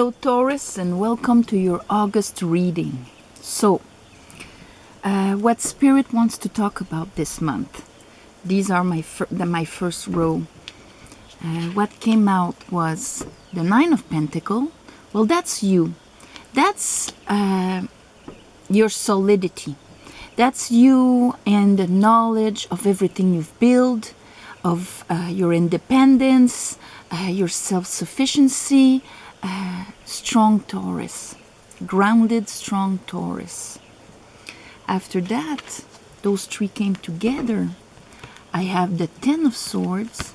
Hello Taurus, and welcome to your August reading. So, what Spirit wants to talk about this month? These are my first row. What came out was the Nine of Pentacles. Well, that's you. That's your solidity. That's you and the knowledge of everything you've built, of your independence, your self-sufficiency. Strong Taurus, grounded, strong Taurus. After that, those three came together. I have the Ten of Swords,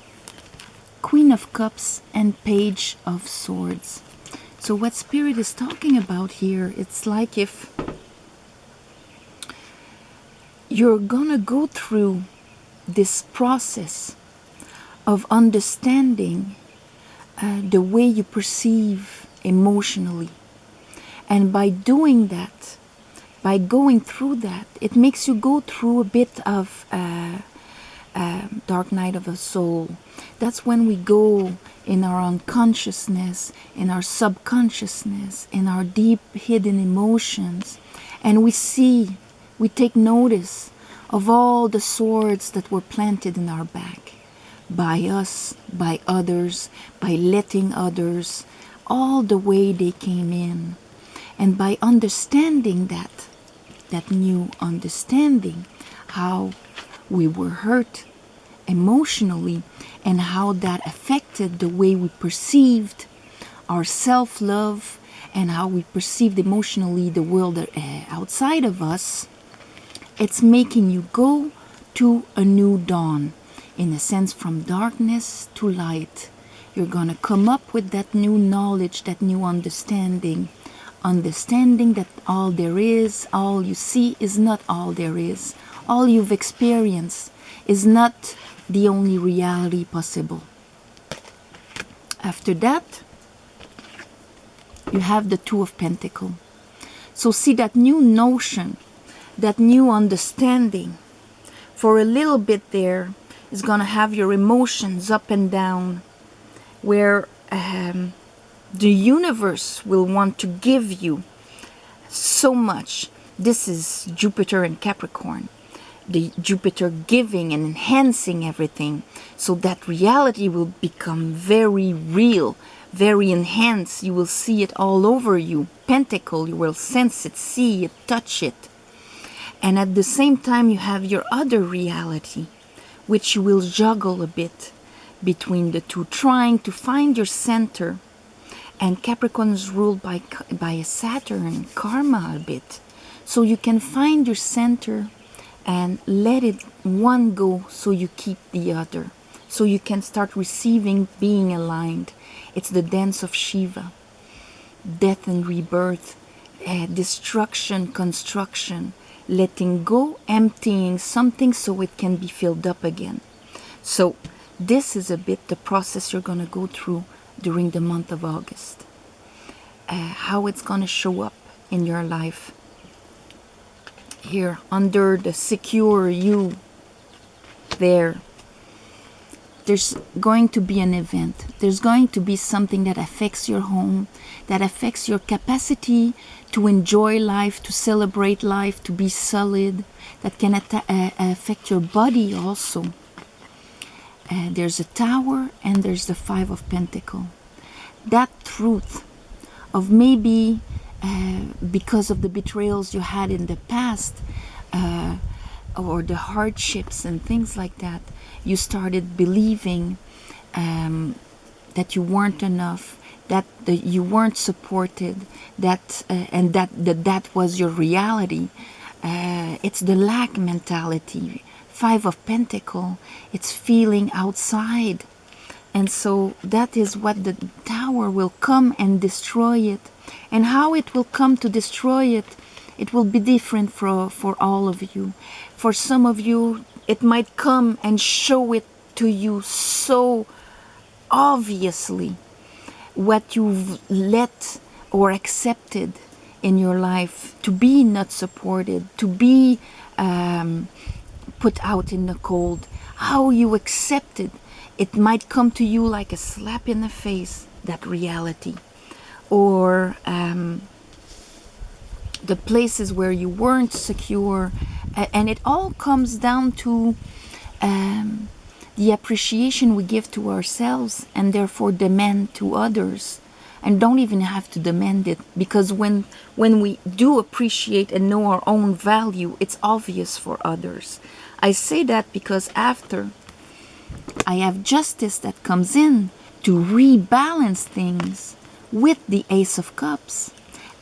Queen of Cups, and Page of Swords. So what Spirit is talking about here, it's like if you're gonna go through this process of understanding the way you perceive emotionally. And by doing that, by going through that, it makes you go through a bit of dark night of the soul. That's when we go in our unconsciousness, in our subconsciousness, in our deep hidden emotions, and we take notice of all the swords that were planted in our back. By us, by others, by letting others, all the way they came in. And by understanding that new understanding, how we were hurt emotionally and how that affected the way we perceived our self-love and how we perceived emotionally the world outside of us, it's making you go to a new dawn. In a sense, from darkness to light. You're going to come up with that new knowledge, that new understanding. Understanding that all there is, all you see is not all there is. All you've experienced is not the only reality possible. After that, you have the Two of Pentacles. So see that new notion, that new understanding. For a little bit there, is going to have your emotions up and down, where the universe will want to give you so much. This is Jupiter and Capricorn. The Jupiter giving and enhancing everything, so that reality will become very real, very enhanced. You will see it all over you. Pentacle, you will sense it, see it, touch it. And at the same time, you have your other reality, which you will juggle a bit between the two, trying to find your center. And Capricorn is ruled by a Saturn, karma a bit. So you can find your center and let it one go so you keep the other. So you can start receiving, being aligned. It's the dance of Shiva. Death and rebirth, destruction, construction. Letting go, emptying something so it can be filled up again. So this is a bit the process you're going to go through during the month of August. How it's going to show up in your life. Here, under the secure you, there's going to be an event. There's going to be something that affects your home, that affects your capacity to enjoy life, to celebrate life, to be solid, that can affect your body also. There's a Tower and there's the Five of Pentacles. That truth of maybe because of the betrayals you had in the past, or the hardships and things like that, you started believing that you weren't enough, that you weren't supported, and that was your reality. It's the lack mentality. Five of Pentacles, it's feeling outside. And so that is what the Tower will come and destroy it. And how it will come to destroy it, it will be different for all of you. For some of you, it might come and show it to you so obviously what you've let or accepted in your life to be not supported, to be put out in the cold. How you accepted, it might come to you like a slap in the face, that reality. or the places where you weren't secure. And it all comes down to the appreciation we give to ourselves and therefore demand to others. And don't even have to demand it, because when we do appreciate and know our own value, it's obvious for others. I say that because after I have justice that comes in to rebalance things with the Ace of Cups.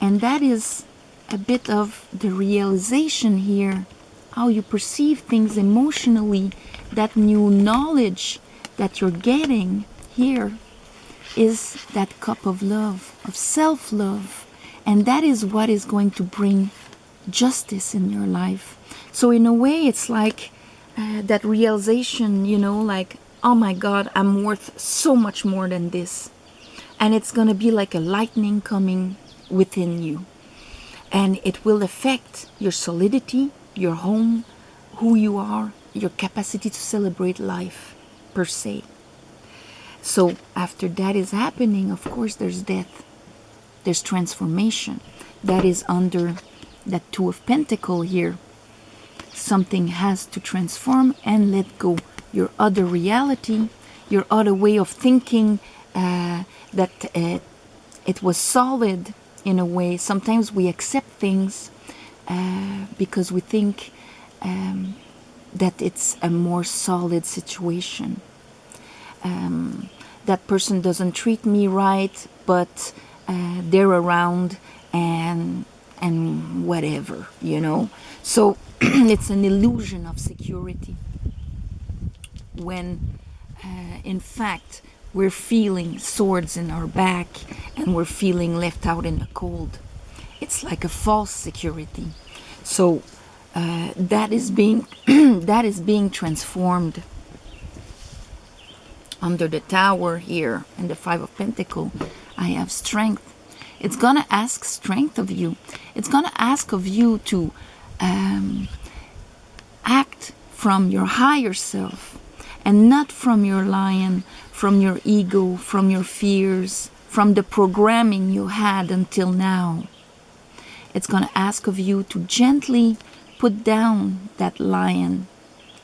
And that is a bit of the realization here, how you perceive things emotionally, that new knowledge that you're getting here is that cup of love, of self-love. And that is what is going to bring justice in your life. So in a way, it's like that realization, you know, like, oh my God, I'm worth so much more than this. And it's going to be like a lightning coming within you. And it will affect your solidity, your home, who you are, your capacity to celebrate life, per se. So after that is happening, of course, there's death. There's transformation. That is under that Two of Pentacles here. Something has to transform and let go. Your other reality, your other way of thinking, that it was solid in a way. Sometimes we accept things because we think that it's a more solid situation. That person doesn't treat me right, but they're around and whatever, you know. So it's an illusion of security when in fact we're feeling swords in our back and we're feeling left out in the cold. It's like a false security. So that is being that is being transformed under the Tower here and the Five of Pentacles. I have strength. It's gonna ask strength of you. It's gonna ask of you to act from your higher self and not from your lion, from your ego, from your fears, from the programming you had until now. It's gonna ask of you to gently put down that lion.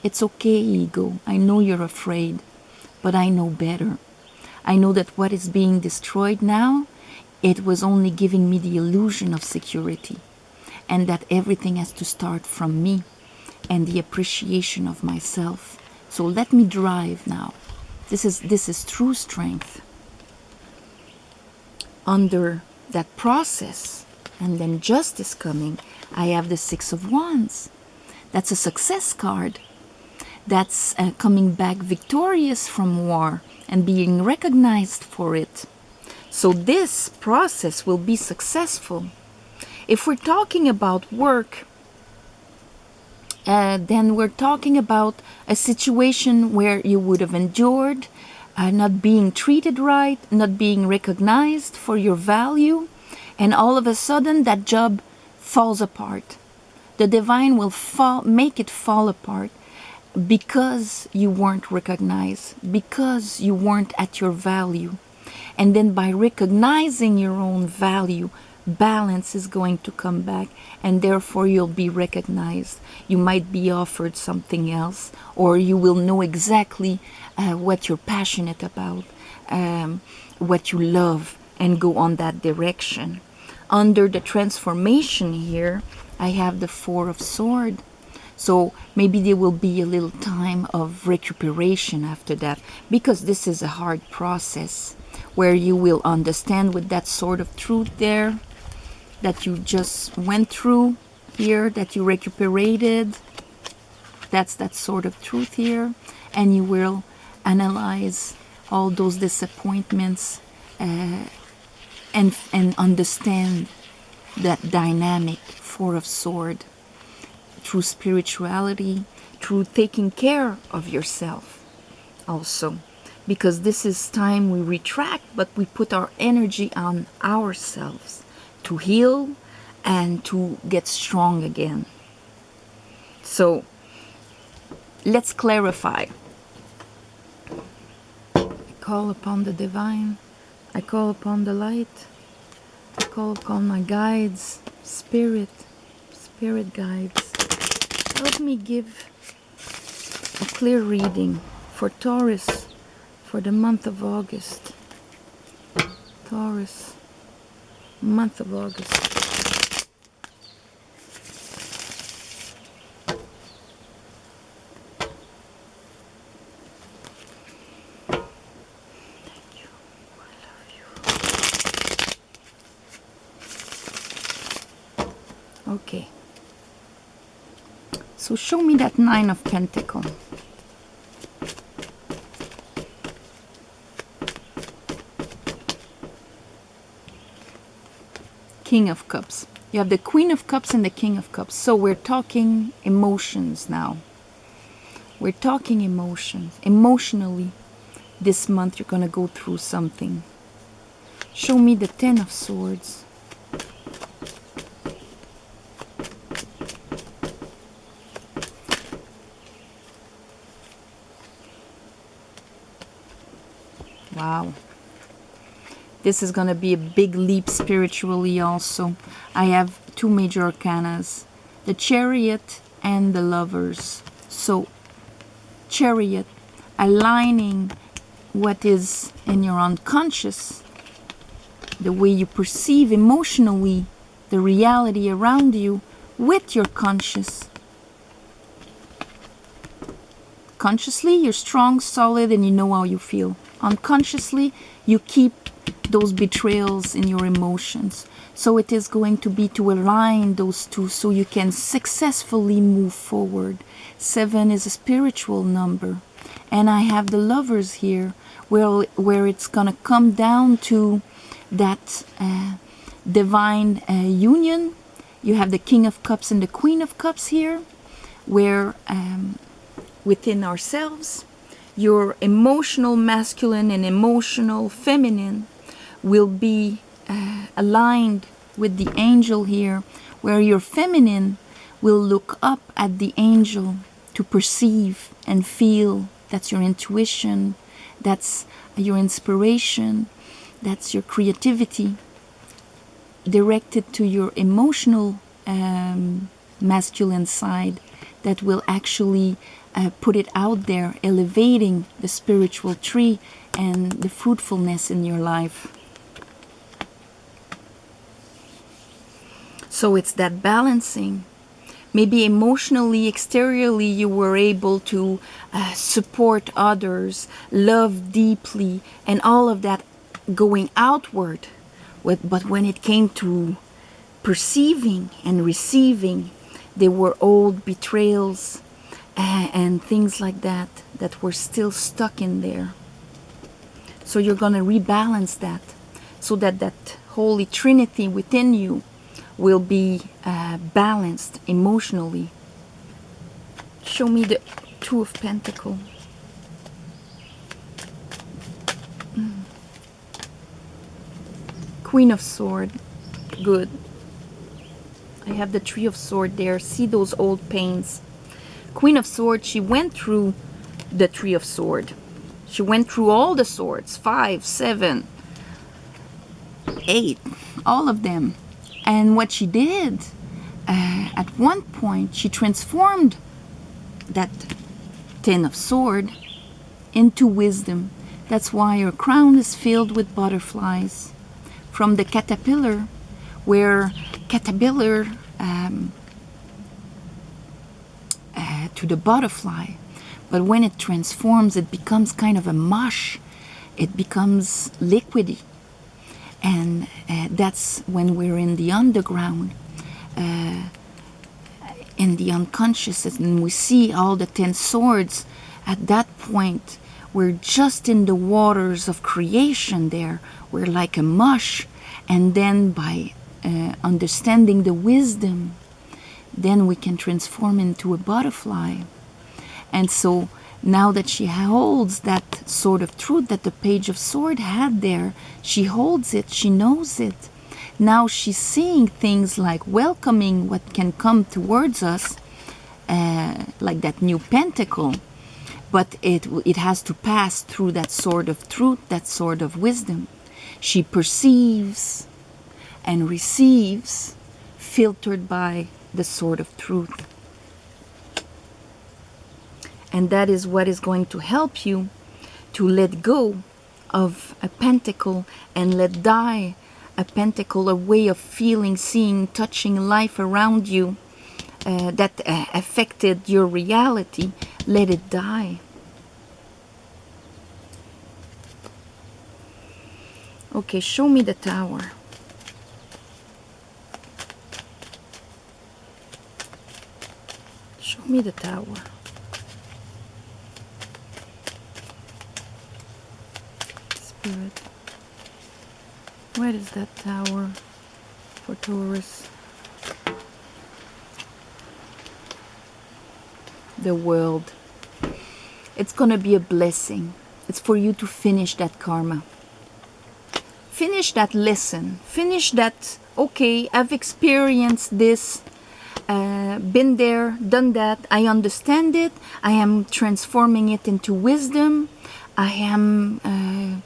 It's okay, ego. I know you're afraid, but I know better. I know that what is being destroyed now, it was only giving me the illusion of security, and that everything has to start from me and the appreciation of myself. So let me drive now. This is true strength. Under that process, and then justice coming, I have the Six of Wands. That's a success card. That's coming back victorious from war and being recognized for it. So this process will be successful. If we're talking about work, then we're talking about a situation where you would have endured not being treated right, not being recognized for your value, and all of a sudden that job falls apart. The divine will make it fall apart because you weren't recognized, because you weren't at your value. And then by recognizing your own value, balance is going to come back, and therefore you'll be recognized. You might be offered something else, or you will know exactly what you're passionate about, what you love, and go on that direction. Under the transformation here, I have the Four of Swords. So maybe there will be a little time of recuperation after that, because this is a hard process where you will understand with that sort of truth there that you just went through here, that you recuperated. That's that sort of truth here. And you will analyze all those disappointments and understand that dynamic Four of Swords through spirituality, through taking care of yourself also. Because this is time we retract, but we put our energy on ourselves to heal and to get strong again. So let's clarify. I call upon the divine. I call upon the light. Call my guides, spirit guides. Help me give a clear reading for Taurus for the month of August. Taurus, month of August. Okay, so show me that Nine of Pentacles. King of Cups. You have the Queen of Cups and the King of Cups. So we're talking emotions now. We're talking emotions. Emotionally, this month you're going to go through something. Show me the Ten of Swords. Wow. This is going to be a big leap spiritually also. I have two major arcanas, the Chariot and the Lovers. So, Chariot, aligning what is in your unconscious, the way you perceive emotionally the reality around you with your conscious. Consciously, you're strong, solid, and you know how you feel. Unconsciously, you keep those betrayals in your emotions. So it is going to be to align those two so you can successfully move forward. 7 is a spiritual number. And I have the Lovers here, where it's going to come down to that divine union. You have the King of Cups and the Queen of Cups here, where within ourselves, your emotional masculine and emotional feminine will be aligned with the angel here, where your feminine will look up at the angel to perceive and feel. That's your intuition, that's your inspiration, that's your creativity, directed to your emotional masculine side that will actually put it out there, elevating the spiritual tree and the fruitfulness in your life. So it's that balancing. Maybe emotionally, exteriorly, you were able to support others, love deeply, and all of that going outward. But when it came to perceiving and receiving, there were old betrayals and things like that that were still stuck in there. So you're going to rebalance that so that that Holy Trinity within you will be balanced emotionally. Show me the Two of Pentacles. Queen of Sword. Good. I have the Three of Sword there. See those old pains. Queen of Swords, she went through the Three of Sword. She went through all the swords. 5, 7, 8. All of them. And what she did, at one point, she transformed that Ten of Sword into wisdom. That's why her crown is filled with butterflies. From the caterpillar, where caterpillar to the butterfly. But when it transforms, it becomes kind of a mush. It becomes liquidy. And that's when we're in the underground, in the unconscious, and we see all the 10 swords. At that point, we're just in the waters of creation there. We're like a mush. And then by understanding the wisdom, then we can transform into a butterfly. And so now that she holds that sword of truth that the Page of Swords had there, she holds it, she knows it. Now she's seeing things like welcoming what can come towards us, like that new pentacle. But it has to pass through that sword of truth, that sword of wisdom. She perceives and receives, filtered by the sword of truth. And that is what is going to help you to let go of a pentacle and let die a pentacle, a way of feeling, seeing, touching life around you that affected your reality. Let it die. Okay, show me the Tower. Show me the Tower. Spirit. Where is that Tower for Taurus? The world. It's gonna be a blessing. It's for you to finish that karma. Finish that lesson. Finish that, okay, I've experienced this, been there, done that. I understand it. I am transforming it into wisdom. I am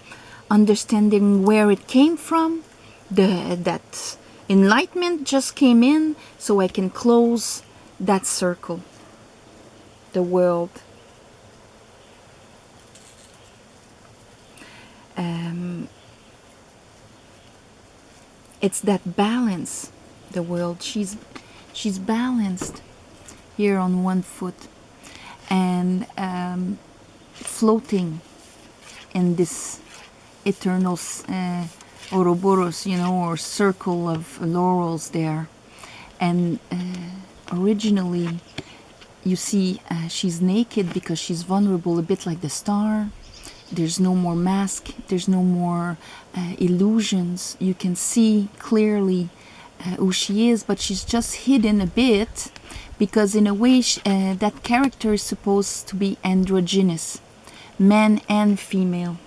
understanding where it came from. That enlightenment just came in, so I can close that circle. The world. It's that balance. The world. She's balanced here on one foot and floating in this eternal Ouroboros, you know, or circle of laurels there. And originally, you see, she's naked because she's vulnerable, a bit like the star. There's no more mask. There's no more illusions. You can see clearly who she is, but she's just hidden a bit because in a way that character is supposed to be androgynous, man and female.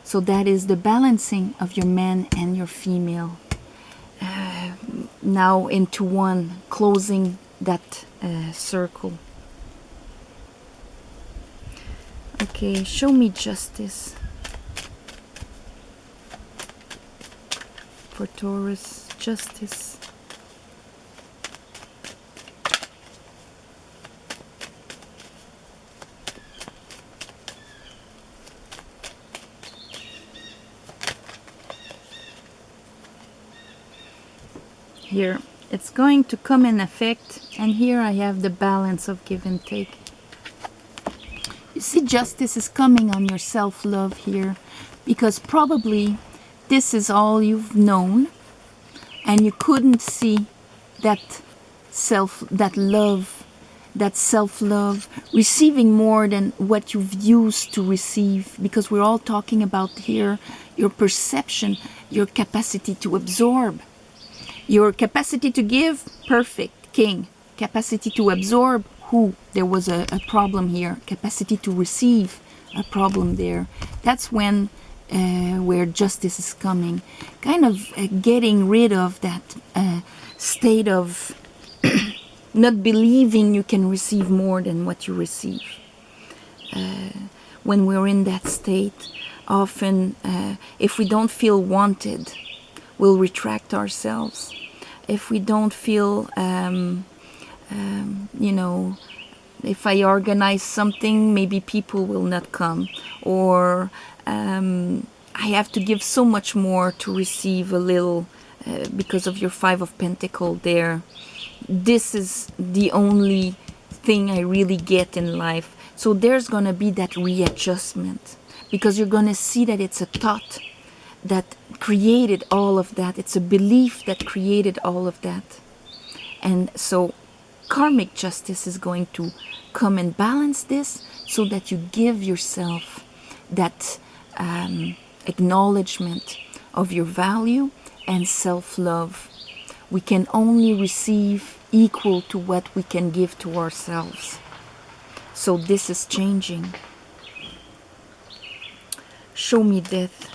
So that is the balancing of your man and your female now into one, closing that circle. Okay, show me justice for Taurus. Justice. Here, it's going to come in effect, and here I have the balance of give and take. You see, justice is coming on your self-love here, because probably this is all you've known, and you couldn't see that love, that self-love, receiving more than what you've used to receive, because we're all talking about here your perception, your capacity to absorb. Your capacity to give, perfect, king. Capacity to absorb, who? There was a problem here. Capacity to receive, a problem there. That's when, where justice is coming. Kind of getting rid of that state of not believing you can receive more than what you receive. When we're in that state, often if we don't feel wanted, we'll retract ourselves. If we don't feel, you know, if I organize something, maybe people will not come. Or I have to give so much more to receive a little because of your Five of Pentacles there. This is the only thing I really get in life. So there's going to be that readjustment, because you're going to see that it's a thought that created all of that. It's a belief that created all of that. And so karmic justice is going to come and balance this, so that you give yourself that acknowledgement of your value and self-love. We can only receive equal to what we can give to ourselves. So this is changing. Show me death.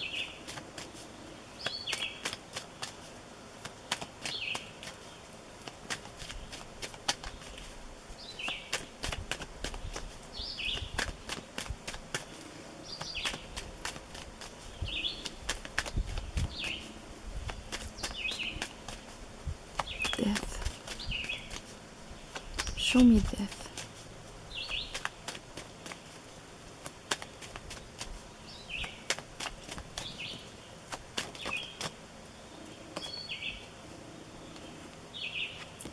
Show me death.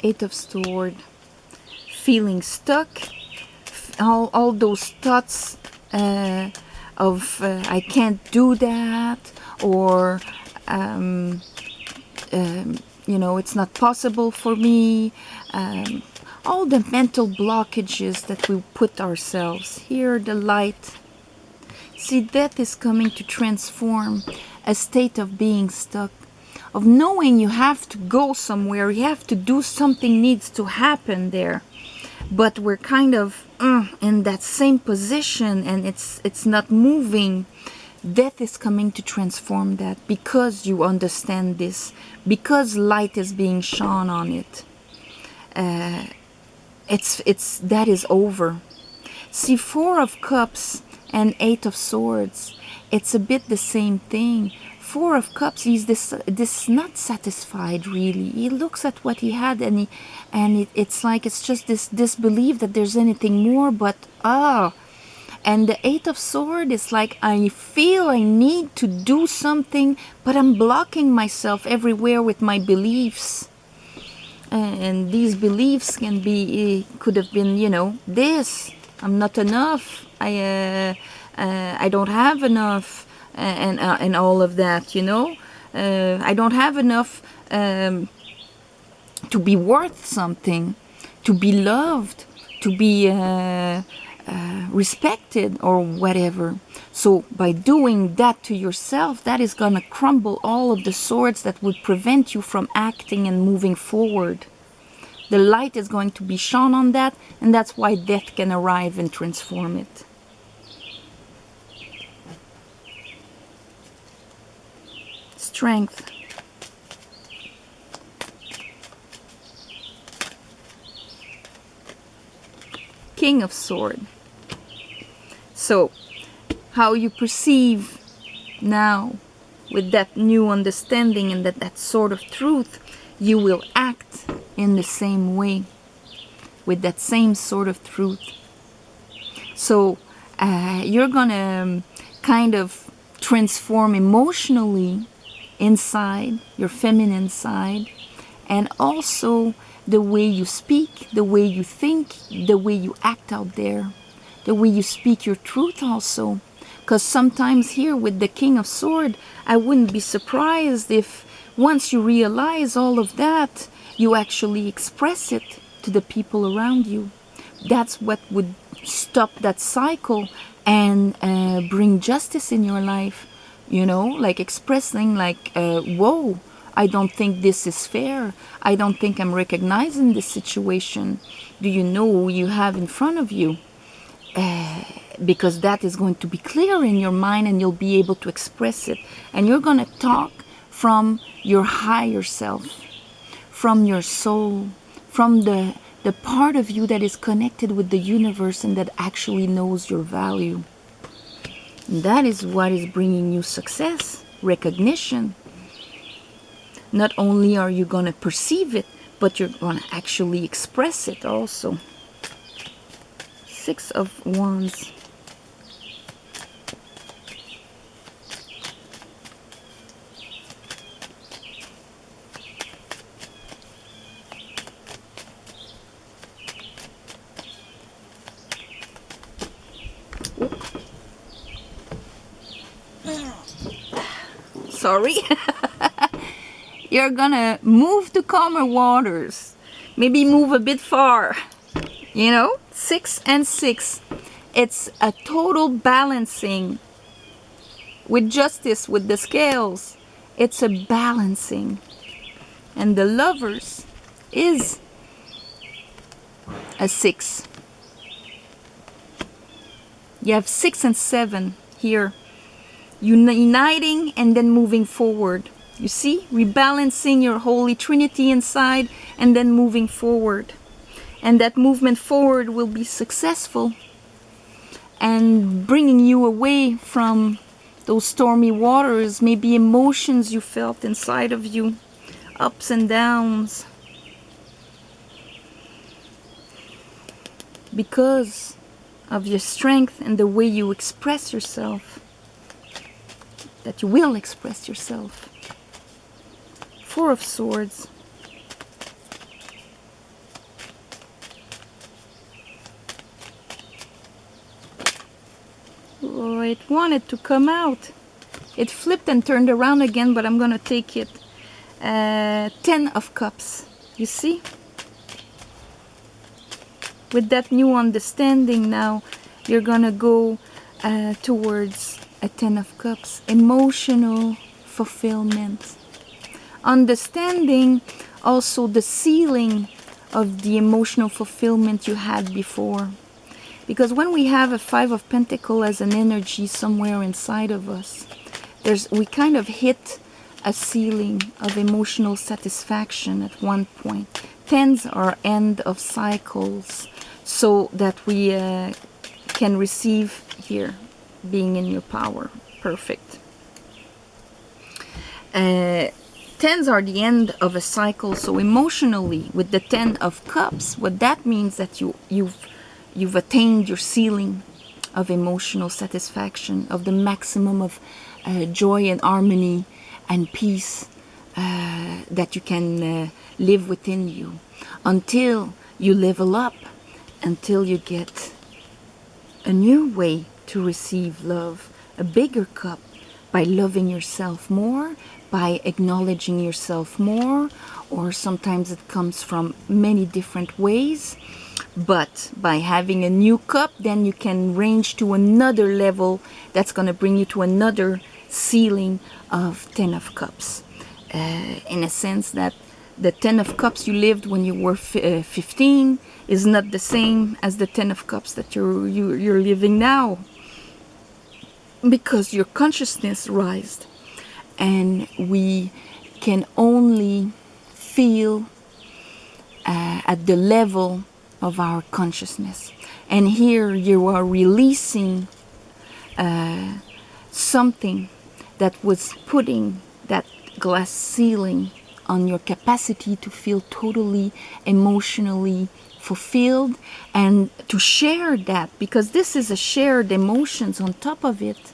Eight of Swords. Feeling stuck. All those thoughts of I can't do that, or you know, it's not possible for me. All the mental blockages that we put ourselves. Here, the light. See, death is coming to transform a state of being stuck, of knowing you have to go somewhere, you have to do something, needs to happen there. But we're kind of in that same position, and it's not moving. Death is coming to transform that, because you understand this, because light is being shone on it. That is over. See, Four of Cups and Eight of Swords, it's a bit the same thing. Four of Cups, he's this not satisfied really. He looks at what he had, and it's like it's just this disbelief that there's anything more. But and the Eight of Swords is like, I feel I need to do something, but I'm blocking myself everywhere with my beliefs. And these beliefs could have been, you know, this. I'm not enough. I don't have enough, and all of that, you know. I don't have enough to be worth something, to be loved, to be respected, or whatever. So by doing that to yourself, that is gonna crumble all of the swords that would prevent you from acting and moving forward. The light is going to be shone on that, and that's why death can arrive and transform it. Strength. King of Swords. So, how you perceive now, with that new understanding and that sort of truth, you will act in the same way, with that same sort of truth. So you're gonna kind of transform emotionally inside, your feminine side, and also the way you speak, the way you think, the way you act out there, the way you speak your truth also. Because sometimes here with the King of Swords, I wouldn't be surprised if once you realize all of that, you actually express it to the people around you. That's what would stop that cycle and bring justice in your life. You know, like expressing like, whoa, I don't think this is fair. I don't think I'm recognizing this situation. Do you know who you have in front of you? Because that is going to be clear in your mind, and you'll be able to express it. And you're going to talk from your higher self, from your soul, from the part of you that is connected with the universe and that actually knows your value. And that is what is bringing you success, recognition. Not only are you going to perceive it, but you're going to actually express it also. Six of Wands. Sorry. You're gonna move to calmer waters. Maybe move a bit far. You know, 6 and 6. It's a total balancing. With justice, with the scales, it's a balancing. And the Lovers is a 6. You have 6 and 7 here. Uniting and then moving forward. You see? Rebalancing your Holy Trinity inside and then moving forward. And that movement forward will be successful and bringing you away from those stormy waters, maybe emotions you felt inside of you, ups and downs. because of your strength and the way you express yourself, that you will express yourself. Four of Swords. Oh, it wanted to come out. It flipped and turned around again, but I'm gonna take it. 10 of Cups. You see? With that new understanding now, you're gonna go towards a 10 of Cups. Emotional fulfillment. Understanding also the ceiling of the emotional fulfillment you had before. Because when we have a 5 of Pentacles as an energy somewhere inside of us, we kind of hit a ceiling of emotional satisfaction at one point. 10s are end of cycles, so that we can receive here, being in your power. Perfect. 10s are the end of a cycle, so emotionally, with the 10 of Cups, what that means that you've attained your ceiling of emotional satisfaction, of the maximum of joy and harmony and peace that you can live within you, until you level up, until you get a new way to receive love, a bigger cup, by loving yourself more, by acknowledging yourself more, or sometimes it comes from many different ways. But by having a new cup, then you can range to another level that's going to bring you to another ceiling of 10 of Cups. In a sense that the 10 of Cups you lived when you were 15 is not the same as the 10 of Cups that you're living now. Because your consciousness rised. And we can only feel at the level of our consciousness. And here you are releasing something that was putting that glass ceiling on your capacity to feel totally emotionally fulfilled, and to share that, because this is a shared emotions on top of it.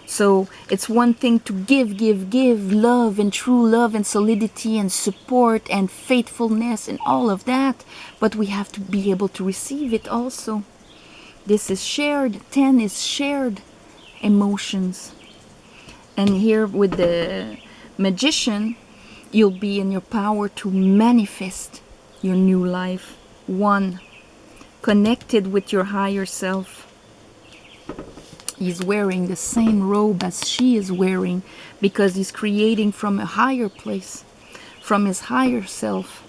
So it's one thing to give love and true love and solidity and support and faithfulness and all of that, but we have to be able to receive it also. This is shared. 10 is shared emotions. And here with the Magician, you'll be in your power to manifest your new life. 1, connected with your higher self. He's wearing the same robe as she is wearing, because he's creating from a higher place, from his higher self.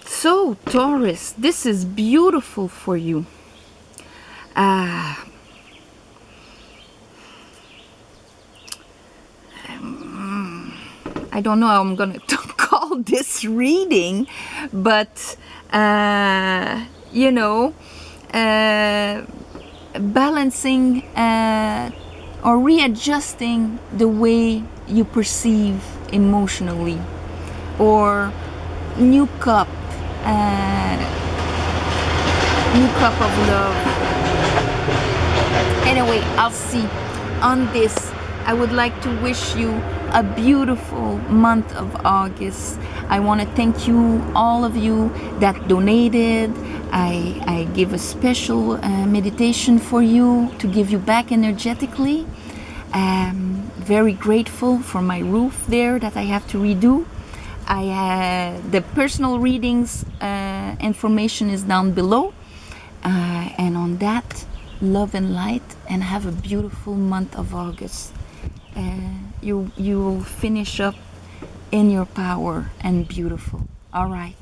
So, Taurus, this is beautiful for you. I don't know how I'm going to call this reading, but, balancing or readjusting the way you perceive emotionally, or new cup of love. Anyway, I'll see. On this, I would like to wish you a beautiful month of August. I want to thank you, all of you that donated. I give a special meditation for you to give you back energetically. Very grateful for my roof there that I have to redo. The personal readings information is down below. And on that, love and light, and have a beautiful month of August. You will finish up in your power and beautiful. All right.